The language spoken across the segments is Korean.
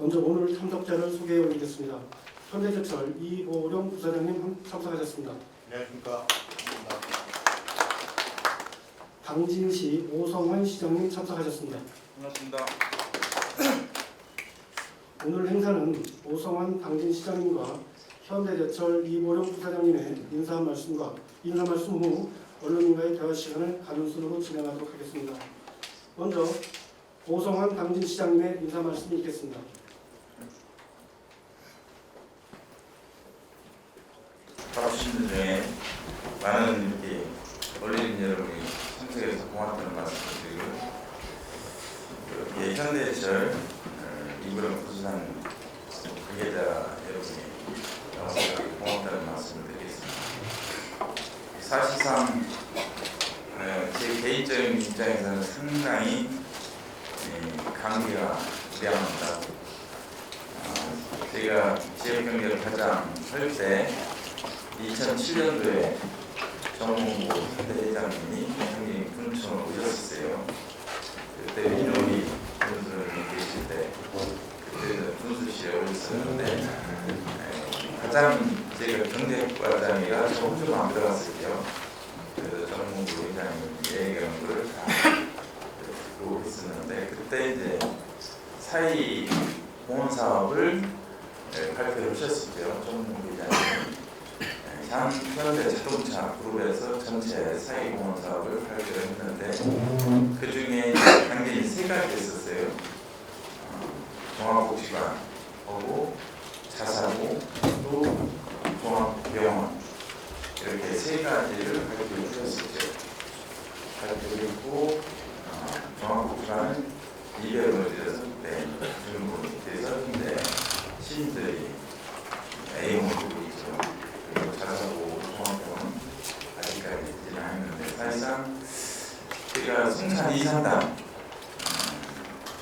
먼저 오늘 참석자를 소개해 올리겠습니다. 현대제철 이보령 부사장님 참석하셨습니다. 안녕하십니까. 당진시 오성환 시장님 참석하셨습니다. 반갑습니다. 오늘 행사는 오성환 당진시장님과 현대제철 이보령 부사장님의 인사 말씀 후 언론인과의 대화 시간을 가는 순으로 진행하도록 하겠습니다. 먼저 오성환 당진시장님의 인사 말씀이 있겠습니다. 바쁘신 분 중에 많은 이렇게 언론인 여러분이 참석해서 고맙다는 말씀을 드리고, 이렇게 현대제철 이보령 부산 관계자 여러분이 나와서 고맙다는 말씀을 드리겠습니다. 사실상 제 개인적인 입장에서는 상당히 감기가 무량합니다. 제가 지역경제를 가장 할 때 2007년도에 정몽구 현대회장님이 형님 군청을 오셨었어요. 그때 민호이 군수님 계실 때 그때는 군수실에 오셨었는데 가장 제가 경제과장이라 조금 좀 안 들어갔을 때요. 그래서 정몽구 회장님 얘기한 거를 다 듣고 했었는데, 그때 이제 사이 공원 사업을 발표를 하셨었죠. 정몽구 회장님. 현대 자동차 그룹에서 전체 사이공원 사업을 발표를 했는데, 그 중에 당연히 세 가지 있었어요. 종합복지관하고 자사고 또 종합병원, 이렇게 세 가지를 발표를 하셨었죠. 발표를 했고, 종합복지관은 200원을 들여서 그때 주는 그래서 현대 시민들이 애용을 하고 있죠. 자사고 종합병원은 아직까지 되지는 않았는데, 사실상 제가 송산 이산당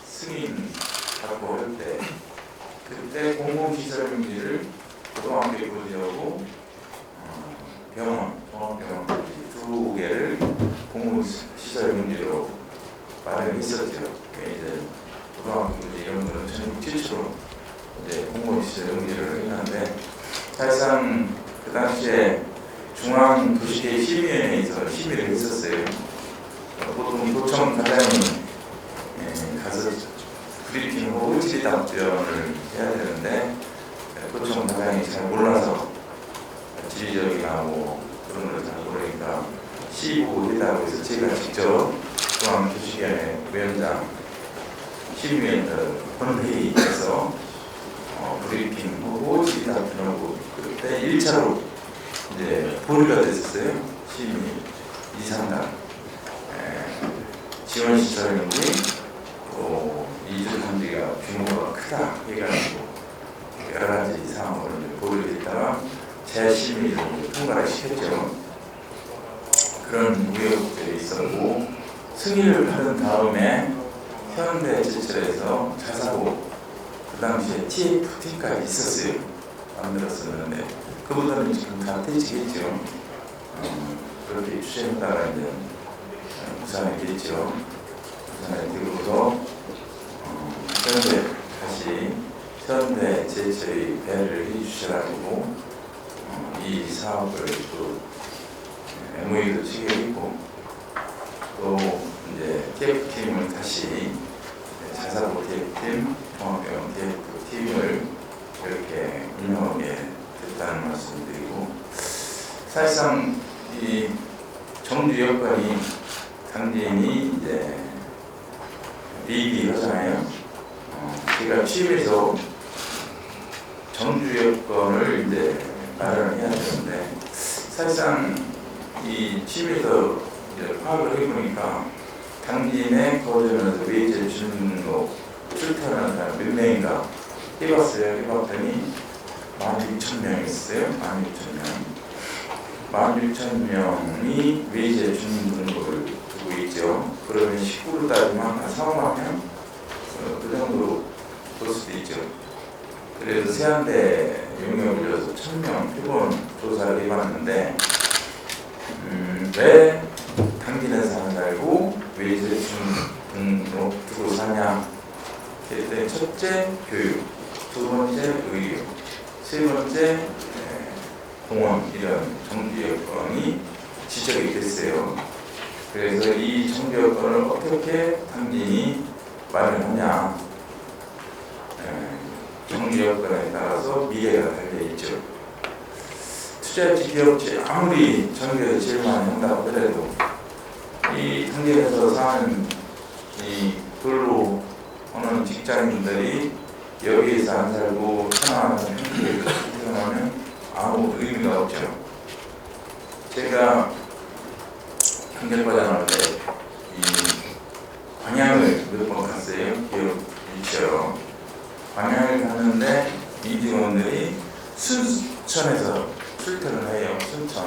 승인 받고 할 때 그때 공공시설용지를 고등학교에 보려고 병원, 종합병원 두 개를 공공시설용지로 마련했었죠. 이제 고등학교 이런 거는 전국 최초로 이제 공공시설용지를 했는데, 사실상 그 당시에 중앙도시계획 심의위원회에서 심의를 했었어요. 보통 도청 과장이 가서 브리핑하고 의지 답변을 해야 되는데, 도청 과장이 잘 몰라서 지리적이나 뭐 그런 걸 잘 모르니까 시고 해달라고 해서 제가 직접 중앙도시계획 위원장 심의위원들 본회의에서 브리핑하고 의지 답변하고, 그때 1차로 이제 보류가 됐었어요. 심의 이상당 지원시설용지 또 이주 단지가 규모가 크다 해가지고 여러 가지 사항으로 보류됐다가 재심의를 통과를 시켰죠. 그런 우여곡절이 있었고, 승인을 받은 다음에 현대제철에서 자사고 그 당시에 TFT까지 있었어요. 만들었었는데 그보다는 지금 다 퇴직했죠. 그렇게 추진하다가 이제 부산에 됐죠. 부산에 들어서 현대 다시 현대제철이 배를 해주셔가지고 이 사업을 또 MOU도 체결했고, 또 이제 TF팀을 다시 자사고 TF팀, 종합병원 TF팀을 이렇게 운영하게 됐다는 말씀드리고, 사실상 이 정주 여건이 당진이 이제 리비하잖아요. 제가 취임해서 정주 여건을 이제 마련해야 되는데, 사실상 이 취임해서 이제 파악을 해보니까 당진에 거주하면서 외제 주민으로 출퇴근하는 사람 몇 명인가 해봤어요. 해봤더니 16,000명이 있어요. 16,000명이 외제 주민등록을 두고 있죠. 그러면 19로 따지면 한 4만 명? 그 정도로 볼 수도 있죠. 그래서 세안대 용역을 해서 1,000명 표본 조사를 해봤는데, 왜 당진에서 안 살고 외제 주민등록 두고 사냐? 그랬더니 첫째 교육, 두 번째 의료, 세 번째 공원 이런 정규 여건이 지적이 됐어요. 그래서 이 정규 여건을 어떻게 당진이 마련하냐, 정규 여건에 따라서 미래가 달려 있죠. 투자지 기업체 아무리 전국에서 제일 많이 한다고 하더라도 이 당진에서 사는 이 돌로 오는 직장인들이 여기에서 안 살고 천안에서 평택에 생활하면 아무 의미가 없죠. 제가 경찰과장할 때 이 광양을 몇 번 갔어요. 기업 위치로 광양을 갔는데 임직원들이 순천에서 출퇴근을 해요. 순천.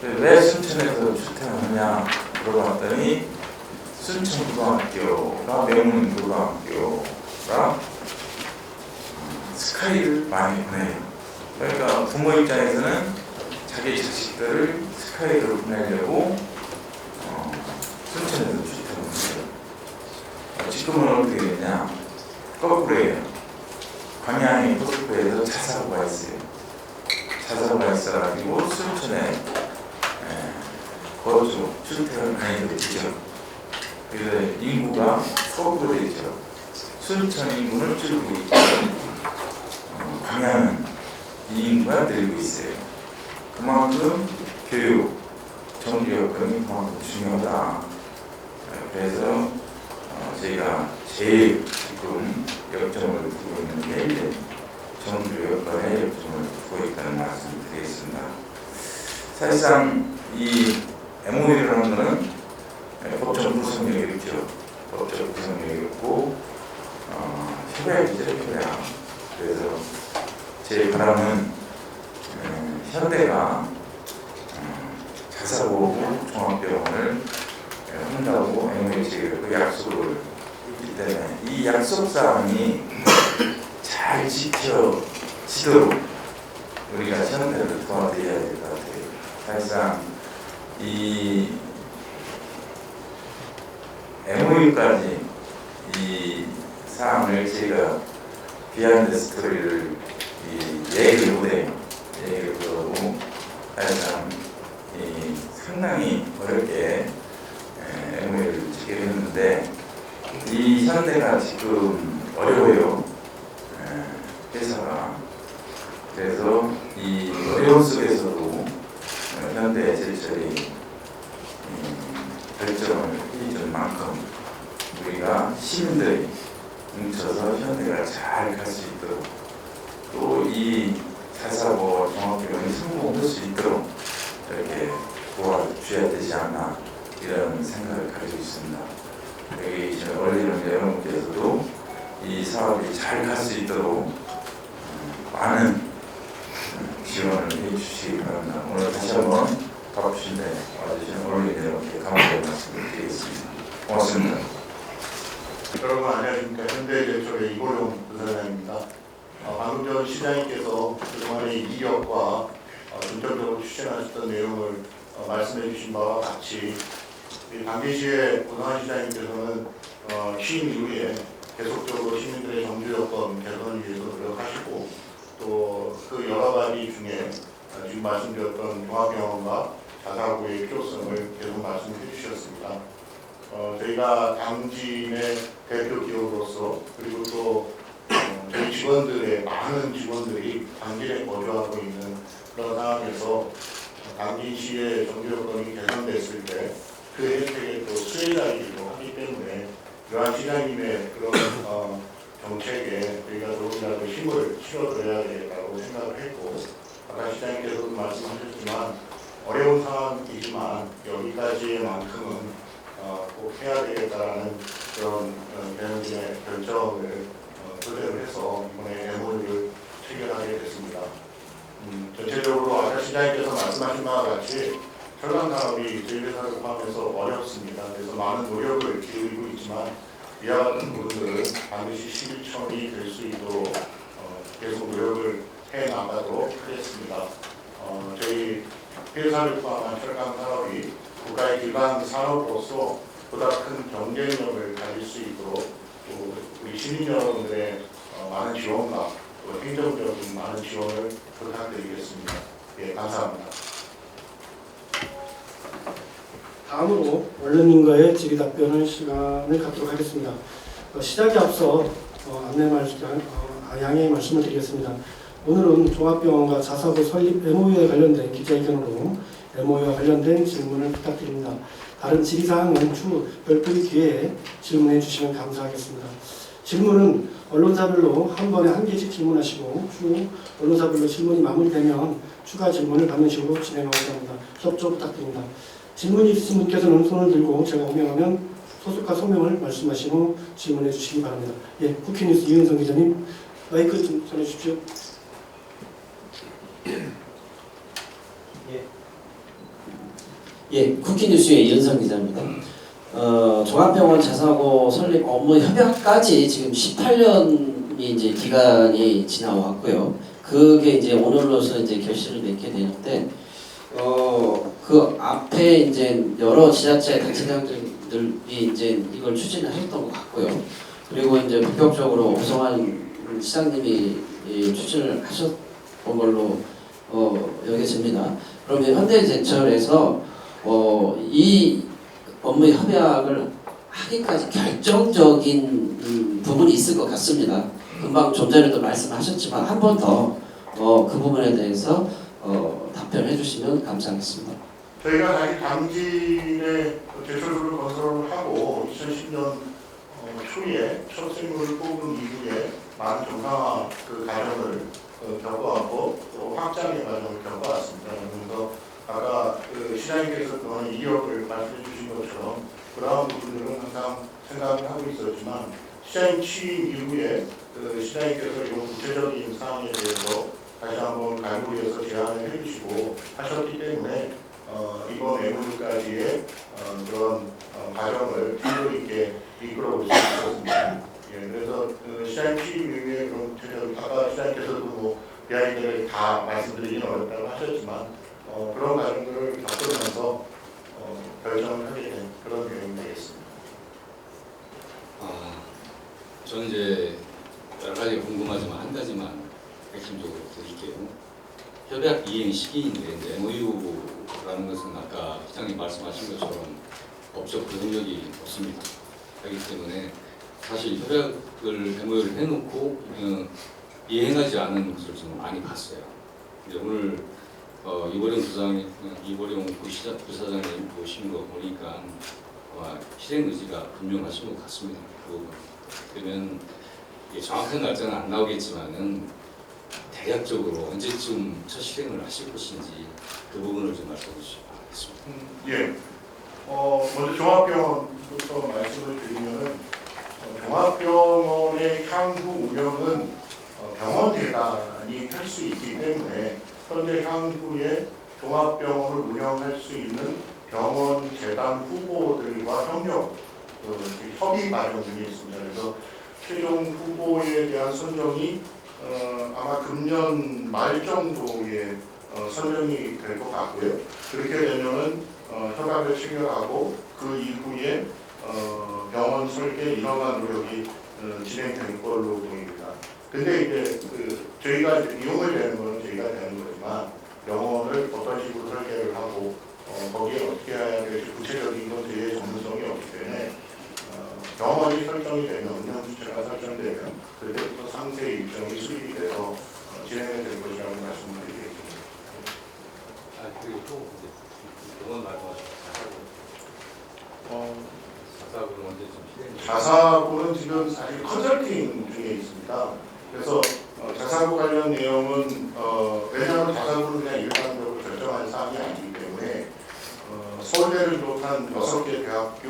왜 순천에서 출퇴근을 하냐 물어봤더니 순천고등학교가 명문고등학교가 스카이를 많이 보내요. 그러니까 부모 입장에서는 자기 자식들을 스카이를 보내려고 순천에서 출퇴근을 해요. 지금은 어떻게 되냐? 거꾸로예요. 광양에 고속도로에서 차사고가 있어요. 차사고가 있어가지고 순천에 거주 출퇴근 많이 되죠. 그래서 인구가 거꾸로 되죠. 순천 인구는 줄고 있고 광양은 이 인구가 늘고 있어요. 그만큼 교육, 정규 여건이 그만큼 중요하다. 그래서 저희가 제일 지금 역점을 두고 있는 게 정규 여건에 역점을 두고 있다는 말씀을 드리겠습니다. 사실상 이 MOU라는 것은 법적 구성력이 있죠. 법적 구성력이 있고 협약이죠, 협약. 그래서 제 바람은 현대가 자사보호구 종합병원을 한다고 MOU 약속을 했기 때문에 이 약속사항이 잘 지켜지도록 우리가 현대를 도와드려야 될 것 같아요. 사실상 이 MOU까지 이 사항을 제가 비하인드 스토리를 얘기를 못해요. 얘기를 못하고 사실상 상당히 어렵게 MOU를 체결했는데 이 현대가 지금 어려워요. 회사가. 그래서 이 어려운 속에서도 현대 제철이 결정을 해준 만큼 우리가 시민들이 뭉쳐서 현대가 잘 갈 수 있도록 또 이 자사고 종합병원이 성공할 수 있도록 이렇게 도와줘야 되지 않나 이런 생각을 가지고 있습니다. 여기 어린이들 여러분께서도 이 사업이 잘 갈 수 있도록 많은 지원을 해주시기 바랍니다. 오늘 다시 한번 바쁘신데 와주신 어린이들 여러분께 감사의 말씀을 드리겠습니다. 고맙습니다. 여러분 안녕하십니까. 현대제철의 이보령 부사장입니다. 방금 전 시장님께서 그동안의 이력과 중점적으로 추진하셨던 내용을 말씀해 주신 바와 같이 당진시의 오상환 시장님께서는 취임 이후에 계속적으로 시민들의 정규 여건 개선을 위해서 노력하시고 또 그 여러 가지 중에 지금 말씀드렸던 종합병원과 자사고의 필요성을 계속 말씀해 주셨습니다. 저희가 당진의 대표 기업으로서 그리고 또 저희 직원들의 많은 직원들이 당진에 거주하고 있는 그런 상황에서 당진시의 정규 여건이 개선됐을 때 그 혜택의 또 수혜자이기도 하기 때문에 이러한 시장님의 그런 정책에 저희가 조금이라도 힘을 실어드려야 되겠다고 생각을 했고 아까 시장님께서도 말씀하셨지만 어려운 상황이지만 여기까지만큼은 꼭 해야 되겠다라는 그런 대응진의 결정을 토대로 해서 이번에 MOU를 체결하게 됐습니다. 전체적으로 아까 시장님께서 말씀하신 바와 같이 철강 산업이 저희 회사를 포함해서 어렵습니다. 그래서 많은 노력을 기울이고 있지만 이와 같은 부분들은 반드시 실천이 될 수 있도록 계속 노력을 해 나가도록 하겠습니다. 저희 회사를 포함한 철강 산업이 국가의 기반 산업으로서 보다 큰 경쟁력을 가질 수 있도록 또 우리 시민 여러분들의 많은 지원과 또 행정적인 많은 지원을 부탁드리겠습니다. 예, 감사합니다. 다음으로 언론인과의 질의답변을 시간을 갖도록 하겠습니다. 시작에 앞서 양해의 말씀을 드리겠습니다. 오늘은 종합병원과 자사고 설립 MOU에 관련된 기자회견으로 MOU와 관련된 질문을 부탁드립니다. 다른 질의사항은 추후 별도의 기회에 질문해 주시면 감사하겠습니다. 질문은 언론사별로 한 번에 한 개씩 질문하시고 추후 언론사별로 질문이 마무리되면 추가 질문을 받는 식으로 진행하고자 합니다. 협조 부탁드립니다. 질문이 있으신 분께서는 손을 들고 제가 호명하면 소속과 소명을 말씀하신 후 질문해 주시기 바랍니다. 예, 쿠키뉴스 이은성 기자님 마이크 좀 전해주십시오. 예, 쿠키뉴스의 이은성 기자입니다. 종합병원 자사고 설립 업무 협약까지 지금 18년이 이제 기간이 지나왔고요. 그게 이제 오늘로서 이제 결실을 맺게 되는데, 그 앞에 이제 여러 지자체 단체장들이 이제 이걸 추진을 했던 것 같고요. 그리고 이제 본격적으로 오성환 시장님이 추진을 하셨던 걸로 여겨집니다. 그러면 현대제철에서 이 업무 협약을 하기까지 결정적인 부분이 있을 것 같습니다. 금방 좀 전에도 말씀하셨지만 한 번 더 그 부분에 대해서 답변해 주시면 감사하겠습니다. 저희가 사실 당진의 제철소를 건설을 하고 2010년 초에 첫 생물을 뽑은 이후에 많은 정상화 그 과정을 겪어왔고 또 확장의 과정을 겪어왔습니다. 그래서 아까 그 시장님께서 그런 이력을 말씀해 주신 것처럼 그러한 부분들은 항상 생각을 하고 있었지만 시장님 취임 이후에 그 시장님께서 이런 구체적인 사항에 대해서 다시 한번 갈고리에서 제안을 해주시고 하셨기 때문에 이번 MOU까지의 그런 과정을 필요 있게 이끌어올 수 있었습니다. 예, 그래서 시장님 취임 이후에 그런 구체적인 아까 시장님께서도 뭐 비하인드를 다 말씀드리기는 어렵다고 하셨지만 그런 과정들을 겪으면서 결정을 하게 된 그런 내용이 되겠습니다. 저는 이제 여러 가지가 궁금하지만 한 가지만 핵심적으로 드릴게요. 협약 이행 시기인데 이제 MOU라는 것은 아까 시장님 말씀하신 것처럼 법적 구속력이 없습니다. 그렇기 때문에 사실 협약을 MOU를 해놓고 이행하지 않은 것을 좀 많이 봤어요. 근데 오늘 이보령 부사장님 보신 거 보니까 실행 의지가 분명하신 것 같습니다. 그 부분. 그러면 정확한 날짜는 안 나오겠지만은 대략적으로 언제쯤 첫 실행을 하실 것인지 그 부분을 좀 말씀해 주시기 바라겠습니다. 예. 먼저 종합병원부터 말씀을 드리면은 종합병원의 향후 운영은 병원 재단이 할 수 있기 때문에 현재 향후에 종합병원을 운영할 수 있는 병원 재단 후보들과 협의 과정 중에 있습니다. 그래서 최종 후보에 대한 선정이 아마 금년 말 정도에 선정이 될 것 같고요. 그렇게 되면은 협약을 체결하고 그 이후에 병원 설계 인허가 노력이 진행될 걸로 보입니다. 근데 이제 저희가 이용을 되는 거는 저희가 되는 거지만 병원을 어떤 식으로 설계를 하고 거기에 어떻게 해야 될지 구체적인 건 저희의 전문성이 없기 때문에 병원이 설정이 되면 운영 주체가 설정되면 그때부터 상세 일정이 수립이 돼서 진행이 될 것이라고 말씀드리겠습니다. 그리고 또 병원 말씀하셨고 자사고는 언제쯤 실행? 자사고는 지금 사실 컨설팅 중에 있습니다. 그래서 자사고 관련 내용은 왜냐하면 자사고는 그냥 일반적으로 결정하는 사항이 아니기 때문에 서울대를 비롯한 6개 대학교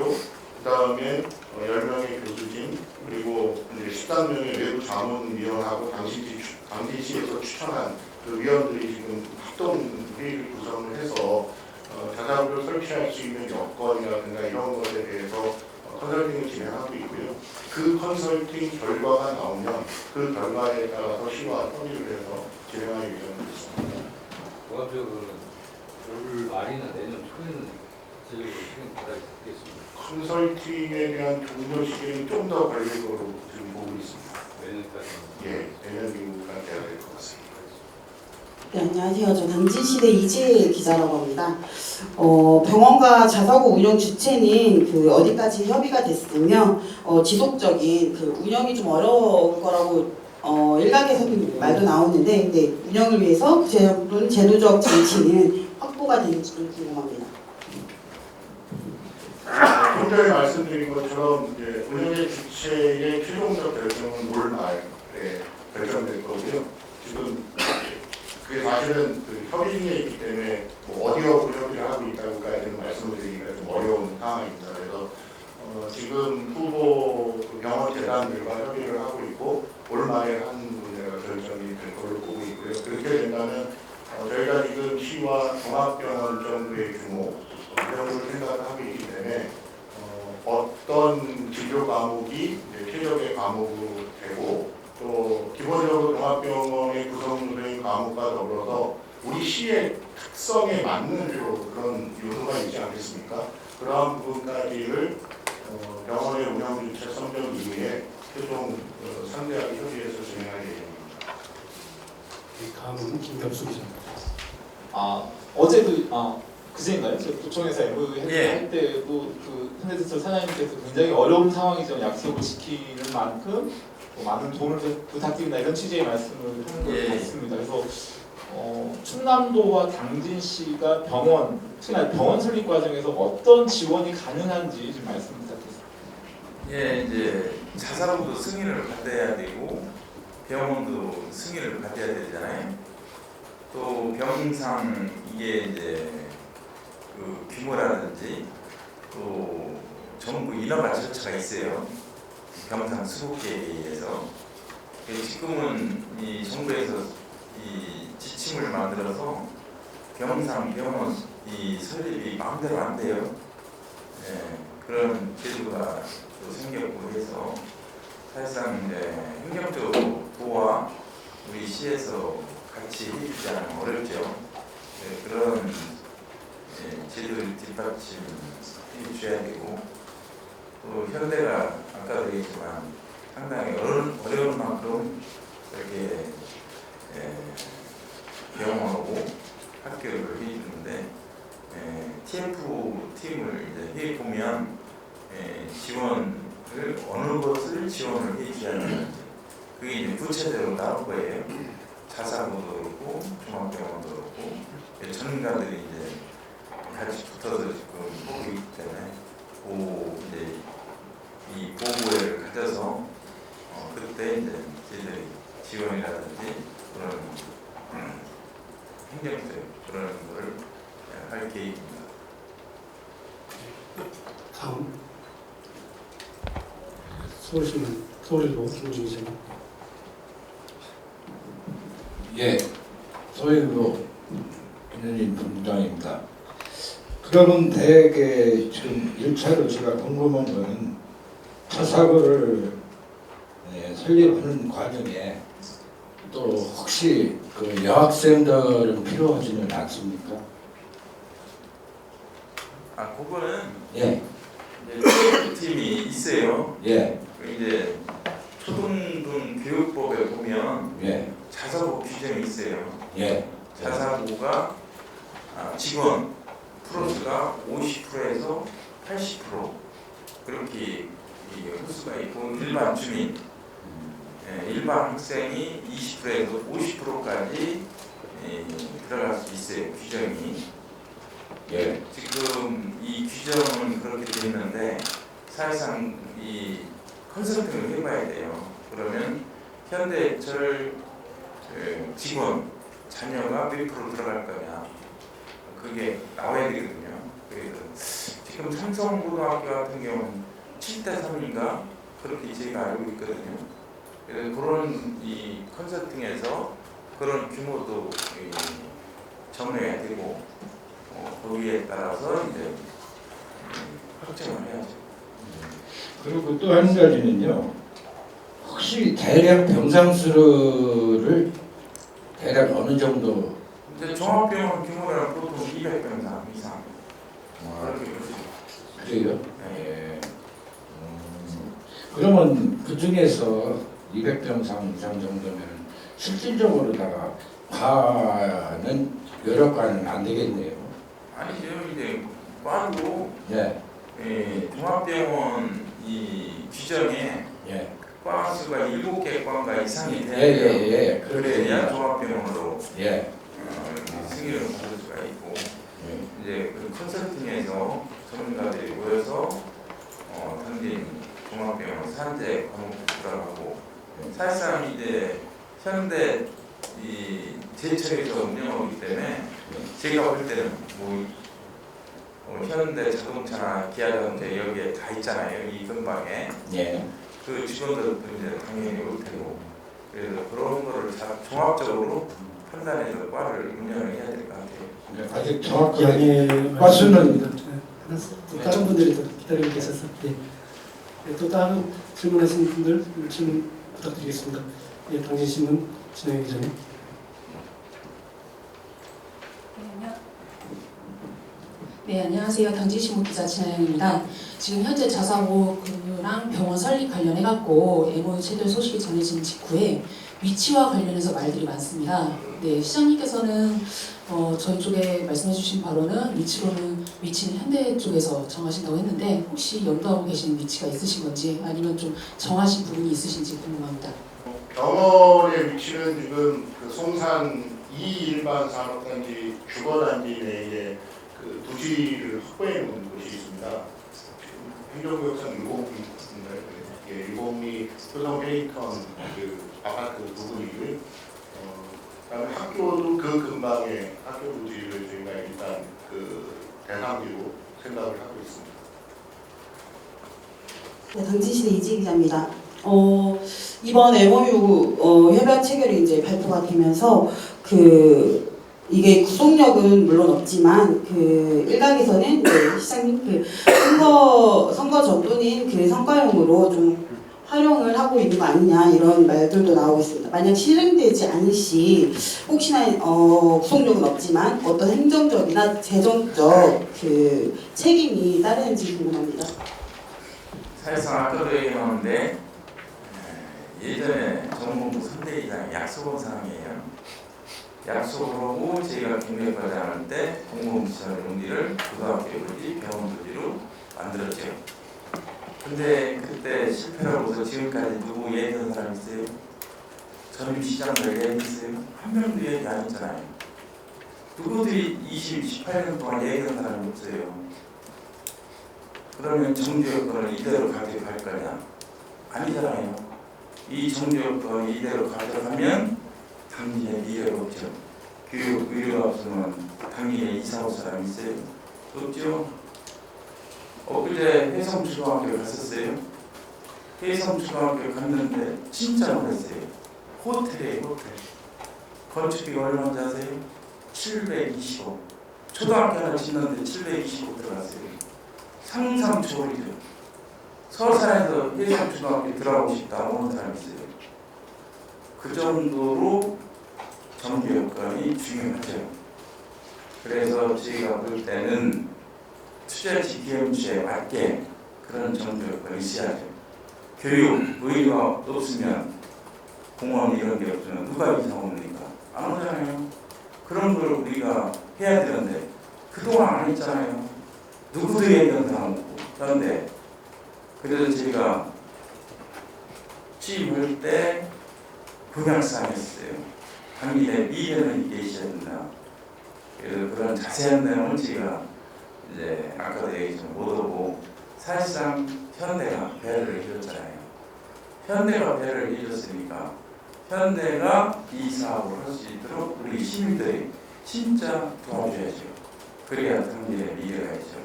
그 다음에 10명의 교수진 그리고 이제 13명의 외부 자문위원하고 당진시에서 추천한 그 위원들이 지금 합동회의를 구성을 해서 자사고를 설치할 수 있는 여건이라든가 이런 것에 대해서 컨설팅을 진행하고 있고요. 그 컨설팅 결과가 나오면 그 결과에 따라서 시와 협의를 해서 진행할 예정이 있습니다. 종합적으로는 올 말이나 내년 초에는 구체적으로 실행 부탁드리겠습니다. 컨설팅에 대한 종료 시기는 좀 더 걸릴 거로 지금 보고 있습니다. 내년까지. 예, 내년 이후가 돼야 될 것 같습니다. 네, 안녕하세요. 저 당진시대 이지혜 기자라고 합니다. 병원과 자사고 운영 주체는 그 어디까지 협의가 됐으며 지속적인 그 운영이 좀 어려울 거라고 일각에서는 말도 나오는데, 근데 운영을 위해서 구체적인 제도적 장치는 확보가 되는지 궁금합니다. 좀 전에 말씀드린 것처럼 이제 운영의 주체의 최종적 결정은 올 말에 결정될 거고요. 지금 그게 사실은 그 협의 중에 있기 때문에 뭐 어디하고 협의를 하고 있다고까지는 말씀을 드리기가 좀 어려운 상황입니다. 그래서 지금 후보 병원 재단들과 협의를 하고 있고 올 말에 한 문제가 결정이 될 걸로 보고 있고요. 그렇게 된다면 저희가 지금 시와 종합병원 정도의 규모 이 정도를 생각하고 있기 때문에 어떤 진료 과목이 이제 최적의 과목으로 되고 또 기본적으로 종합병원의 구성된 과목과 더불어서 우리 시의 특성에 맞는 그런 요소가 있지 않겠습니까? 그러한 부분까지를 병원의 운영 주체 선정 이후에 최종 상대하게 협의해서 진행할 예정입니다. 다음은 김ገብ수 기자입니다. 어제도 그제인가요? 저 도청에서 MOU 예. 할 때도 그 현대제철 사장님께서 굉장히 어려운 상황이지만 약속을 지키는 만큼 많은 도움을 부탁드린다 이런 취지의 말씀을 하는 걸 예. 봤습니다. 그래서 충남도와 당진시가 병원 설립 과정에서 어떤 지원이 가능한지 좀 말씀 부탁드립니다. 예, 이제 자사고도 승인을 받아야 되고 병원도 승인을 받아야 되잖아요. 또 병상 이게 이제 그 규모라든지 또 정부 인허가 절차가 있어요. 병상 수급계에 의해서. 지금은 이 정부에서 이 지침을 만들어서 병상 병원 이 설립이 마음대로 안 돼요. 예, 그런 제도가 또 생겼고 해서 사실상 이제 행정적으로 도와 우리 시에서 같이 해주지 않으면 어렵죠. 예, 그런 제도를 뒷받침해 줘야 되고 또 현대가 아까도 얘기했지만 상당히 어려운 만큼 이렇게 병원하고 학교를 해주는데 TF 팀을 이제 해 보면 지원을 어느 것을 지원을 해줘야 하는지 그게 이제 구체적으로 나올 거예요. 자사고도 그렇고 종합병원도 그렇고 전문가들이 이제 같이 붙어서 지금 보고 있기 때문에 이제 이 보고회를 가져서 그때 이제 저희들이 지원이라든지 그런 행정적 그런 거를 할 계획입니다. 다음 서울신문 서울일보 김우진 기자입니다. 예, 서울일보 김현진 본부장입니다. 그러면 대개 지금 1차로 제가 궁금한 거는 자사고를 설립하는 과정에 또 혹시 그 여학생들은 필요하지는 않습니까? 그거는 예, 이제 팀이 있어요. 예, 이제 초등등 교육법에 보면 예, 자사고 규정이 있어요. 예, 자사고가 직원 프로수가 50%에서 80% 그렇게 횟수가 있고 일반 주민, 일반 학생이 20%에서 50%까지 들어갈 수 있어요. 규정이. 예, 지금 이 규정은 그렇게 되어 있는데 사실상 이 컨설팅을 해봐야 돼요. 그러면 현대철 직원 자녀가 몇 프로 들어갈 거냐 그게 나와야 되거든요. 그래서 지금 삼성고등학교 같은 경우는 7대3인가 그렇게 제가 알고 있거든요. 그래서 그런 이 컨설팅에서 그런 규모도 정해야 되고 거기에 따라서 이제 확정을 해야죠. 그리고 또 한 가지는요. 혹시 대략 병상 수를 대략 어느 정도? 이제 종합병원 규모는 보통 200병상 이상. 그렇게 보시죠. 그래요? 예. 그러면 그 중에서 200병상 이상 정도면 실질적으로다가 과는 여러 과는 안 되겠네요. 아니죠. 이제 과도 예, 종합병원 이 규정에 예, 과 수가 7개 과가 이상이 돼야 예, 돼요. 예, 예. 그래야 종합병원으로 예, 승인을 받을 수가 있고 예. 이제 그 컨설팅에서 전문가들이 모여서 당진 종합병원 산재 과목도 들어가고 사실상 이제 현대 이 제철에서 운영하기 때문에 제가 볼 때는 현대 자동차나 기아 자동차 여기에 다 있잖아요. 이 근방에 예. 그 직원들도 이제 당연히 올 테고 그래서 그런 거를 종합적으로 판단해서 과를 운영을 해야 될 것 같아요. 아직 예, 정확하게 과수는 또 다른 분들이 또 기다리고 계셔서 또 다른 질문하신 분들 질문 부탁드리겠습니다. 예, 당진신문 진행 기자님. 네, 안녕하세요. 당진신문 기자 진아영입니다. 지금 현재 자사고랑 병원 설립 관련해갖고 MOU 체결 소식이 전해진 직후에 위치와 관련해서 말들이 많습니다. 네, 시장님께서는 저희 쪽에 말씀해주신 바로는 위치는 현대 쪽에서 정하신다고 했는데 혹시 염두하고 계신 위치가 있으신 건지 아니면 좀 정하신 부분이 있으신지 궁금합니다. 병원의 위치는 지금 그 송산 2일반 산업단지 주거단지 내에 그 도시를 확보해 놓은 곳이 있습니다. 지금 행정구역상 102 있습니다. 예, 102 효성 페이턴 그 아파트 부분이고요. 그다음에 학교도 그 근방에 학교 부지를 저희가 일단 그 대상지로 생각을 하고 있습니다. 네, 당진시대 이지 기자입니다. 이번 MOU 협약 체결이 이제 발표가 되면서 이게 구속력은 물론 없지만 일각에서는 시장님 선거 전분인 성과용으로 좀 활용을 하고 있는 거 아니냐 이런 말들도 나오고 있습니다. 만약 실행되지 않을 시 혹시나 구속력은 없지만 어떤 행정적이나 재정적 책임이 따르는지 궁금합니다. 사실상 아까도 얘기했는데 예전에 정무부 선대위장 약속한 사람이에요. 약속을 하고 저희가 경력하지 않을 때 공공시설 용지를 고등학교 부지, 병원 부지로 만들었죠. 근데 그때 실패라고 해서 지금까지 누구 얘기한 사람 있어요? 전임 시장들 얘기했어요? 한 명도 얘기 안 했잖아요. 누구들이 18년 동안 얘기한 사람이 없어요. 그러면 정부 여건을 이대로 가져갈 거냐? 아니잖아요. 이 정부 여건을 이대로 가져가면 당진에 미래가 없죠. 교육, 의료가 없으면 당진에 이사 올 사람 있어요? 없죠. 엊그제 해성초등학교 갔었어요. 해성초등학교 갔는데 진짜 놀랐어요. 호텔이에요, 호텔. 건축비가 얼마인지 아세요? 720억. 초등학교 하나 짓는데 720억 들어갔어요. 상상 초월이죠. 서산에서 해성초등학교 들어가고 싶다 오는 사람이 있어요. 그 정도로 정부 여건이 중요하죠. 그래서 저희가 볼 때는 투자지 기업주에 맞게 그런 정부 여건이 있어야죠. 교육, 의료가 없으면 공원 이런 게 없으면 누가 이사 옵니까? 안 오잖아요. 그런 걸 우리가 해야 되는데 그동안 안 했잖아요. 누구도 얘기한 사람 없고. 그런데 그래서 저희가 취임할 때 공약상이었어요. 당민의 미래는 이게 있어야 된다. 그래서 그런 자세한 내용을 저희가 이제 아까도 얘기 좀 못 하고 사실상 현대가 배를 해줬잖아요. 현대가 배를 해줬으니까 현대가 이 사업을 할 수 있도록 우리 시민들이 진짜 도와줘야죠. 그래야 당민의 미래가 있죠.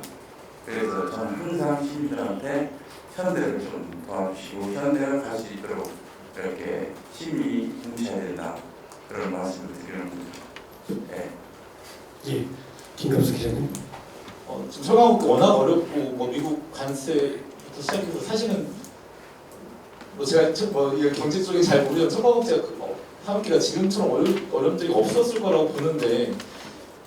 그래서 저는 항상 시민들한테 현대를 좀 도와주시고 현대가 갈 수 있도록 이렇게 시민이 뭉쳐야 된다. 그런 말씀을 드리는 거죠. 네. 예, 김갑수 기자님. 지금 철강국도 워낙 어렵고 미국 관세부터 시작해서 사실은 제가 이 경제 쪽에 잘 모르는 철강국제가 사업기가 지금처럼 어려운 적이 없었을 거라고 보는데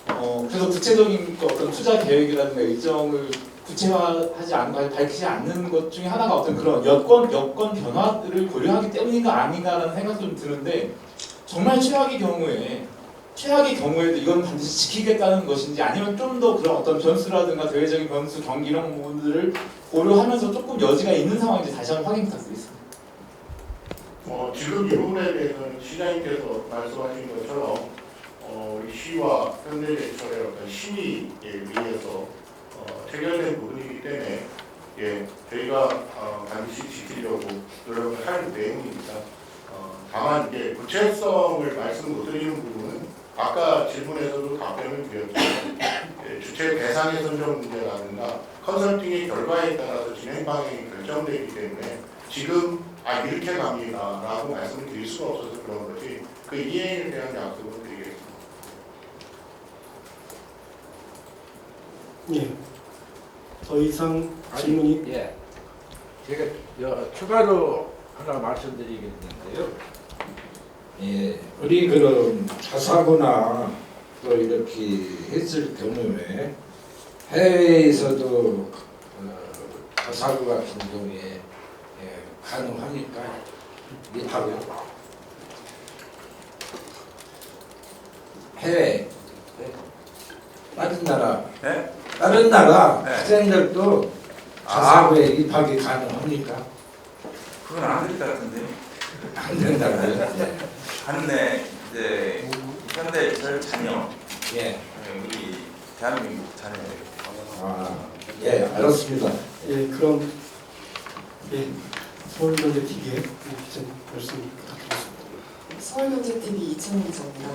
그래서 구체적인 그 어떤 투자 계획이라든가 일정을 구체화하지 않고 밝히지 않는 것 중에 하나가 어떤 그런 여건 변화를 고려하기 때문인가 아닌가라는 생각도 좀 드는데 정말 최악의 경우에도 이건 반드시 지키겠다는 것인지 아니면 좀 더 그런 어떤 변수라든가 대외적인 변수, 경기 이런 부분들을 고려하면서 조금 여지가 있는 상황인지 다시 한번 확인 부탁드리겠습니다. 지금 이 부분에 대해서는 시장님께서 말씀하신 것처럼 우리 시와 현대제철의 어떤 심의에 의해서 체결된 부분이기 때문에 저희가 반드시 지키려고 노력을 할 내용입니다. 다만 이제 구체성을 말씀 못 드리는 부분은 아까 질문에서도 답변을 드렸지만 주체 대상의 선정 문제라든가 컨설팅의 결과에 따라서 진행 방향이 결정되기 때문에 지금 이렇게 갑니다라고 말씀을 드릴 수가 없어서 그런 거지 그 이행에 대한 약속을 드리겠습니다. 예. 더 이상 질문이 예. 제가 추가로 하나 말씀드리겠는데요. 예, 우리 그런 자사고나 또 이렇게 했을 경우에 해외에서도 자사고 같은 경우에 가능하니까 하고요. 해외 다른 나라 네? 다른 나라 네. 학생들도 자사고에 입학이 가능합니까? 그건 안 될 것 같은데. 안 된다고요? 한내 이제 현대제철 자녀, 예. 우리 대한민국 자녀. 예, 알았습니다. 예, 그럼 서울경제TV의 기자님 말씀 부탁드리겠습니다. 서울경제TV 이창훈 기자입니다.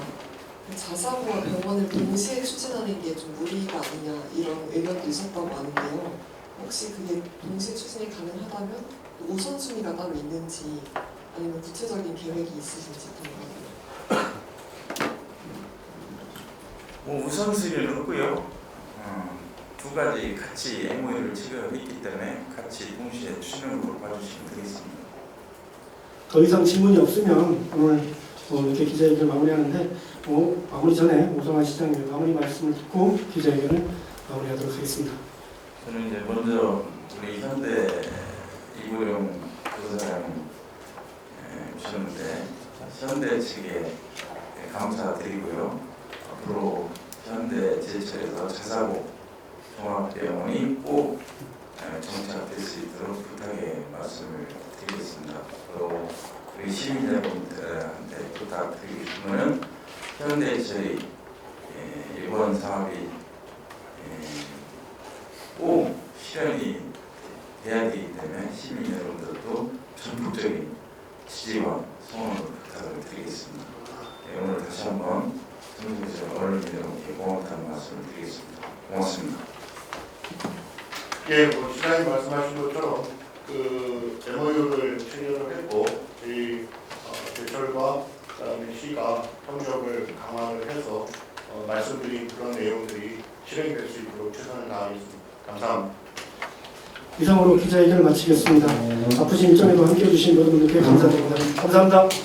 자사고와 병원을 동시에 추진하는 게 좀 무리가 아니냐 이런 의견도 있었다고 하는데요. 혹시 그게 동시에 추진이 가능하다면 우선순위가 따로 있는지 아니면 구체적인 계획이 있으신지 궁금합니다. 우선순위는 없고요. 두 가지 같이 MOU를 체결했기 때문에 같이 동시에 추진으로 봐주시면 되겠습니다. 더 이상 질문이 없으면 오늘 이렇게 기자회견을 마무리하는데 마무리 전에 오성환 시장님 마무리 말씀을 듣고 기자회견을 마무리하도록 하겠습니다. 저는 이제 먼저 우리 현대 이보령 부사장 오셨는데 현대 측에 감사드리고요. 앞으로 현대제철에서 자사고 종합병원이 꼭 정착될 수 있도록 부탁의 말씀을 드리겠습니다. 또 우리 시민여러분들한테 부탁드리고 싶은 것은 현대제철의 이번 사업이 꼭 실현이 돼야 되기 때문에 시민 여러분들도 전폭적인 지지와 성원을 부탁을 드리겠습니다. 오늘 다시 한번 전국에서 언론 여러분께 고맙다는 말씀을 드리겠습니다. 고맙습니다. 예, 시장님 말씀하신 것처럼 그 MOU를 체결을 했고 저희 제철과 그다음에 시가 협력을 강화를 해서 말씀드린 그런 내용들이 실행될 수 있도록 최선을 다하겠습니다. 감사합니다. 이상으로 기자회견을 마치겠습니다. 바쁘신 일정에도 함께해 주신 모든 분들께 감사드립니다. 감사합니다.